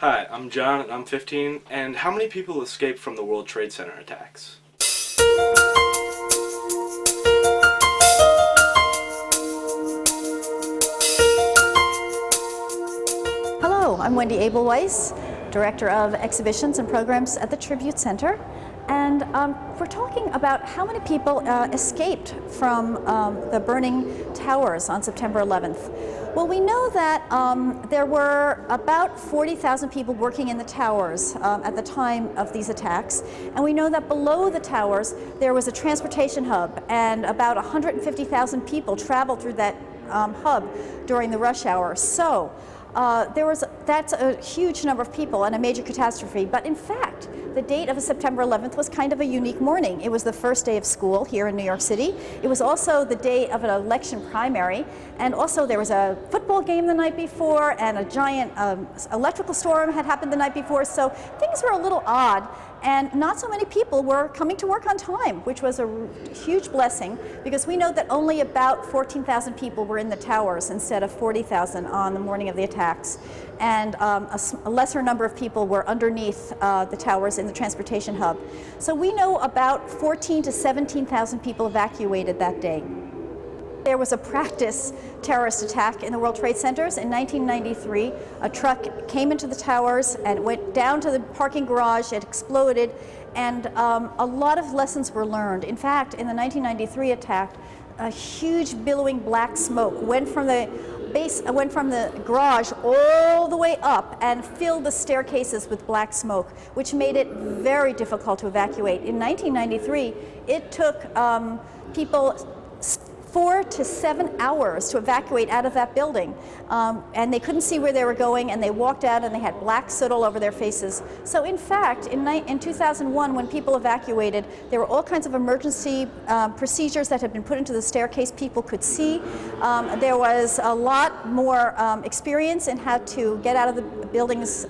Hi, I'm John and I'm 15, and how many people escaped from the World Trade Center attacks? Hello, I'm Wendy Aibel-Weiss, Director of Exhibitions and Programs at the Tribute Center, and we're talking about how many people escaped from the burning towers on September 11th. Well, we know that there were about 40,000 people working in the towers at the time of these attacks, and we know that below the towers there was a transportation hub, and about 150,000 people traveled through that hub during the rush hour. So that's a huge number of people and a major catastrophe. But in fact, the date of September 11th was kind of a unique morning. It was the first day of school here in New York City. It was also the day of an election primary, and also there was a football game the night before, and a giant electrical storm had happened the night before. So things were a little odd, and not so many people were coming to work on time, which was a huge blessing, because we know that only about 14,000 people were in the towers instead of 40,000 on the morning of the attacks. And a lesser number of people were underneath the towers in the transportation hub. So we know about 14,000 to 17,000 people evacuated that day. There was a practice terrorist attack in the World Trade Centers in 1993. A truck came into the towers and went down to the parking garage. It exploded, and a lot of lessons were learned. In fact, in the 1993 attack, a huge billowing black smoke went from the garage all the way up and filled the staircases with black smoke, which made it very difficult to evacuate. In 1993, it took people 4 to 7 hours to evacuate out of that building, and they couldn't see where they were going, and they walked out and they had black soot all over their faces. So in fact, in 2001, when people evacuated, there were all kinds of emergency procedures that had been put into the staircase people could see. There was a lot more experience in how to get out of the buildings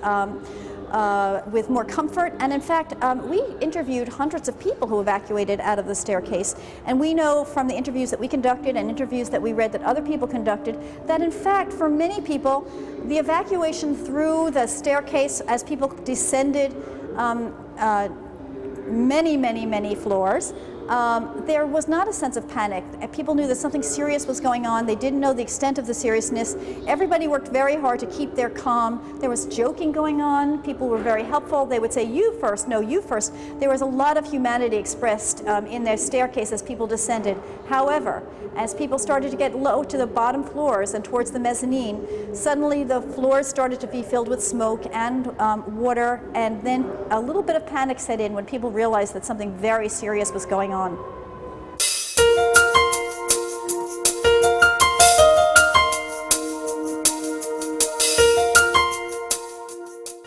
with more comfort, and in fact we interviewed hundreds of people who evacuated out of the staircase, and we know from the interviews that we conducted and interviews that we read that other people conducted that in fact for many people the evacuation through the staircase as people descended many floors, there was not a sense of panic. People knew that something serious was going on. They didn't know the extent of the seriousness. Everybody worked very hard to keep their calm. There was joking going on. People were very helpful. They would say, "You first," "No, you first." There was a lot of humanity expressed in their staircase as people descended. However, as people started to get low to the bottom floors and towards the mezzanine, suddenly the floors started to be filled with smoke and water, and then a little bit of panic set in when people realized that something very serious was going on.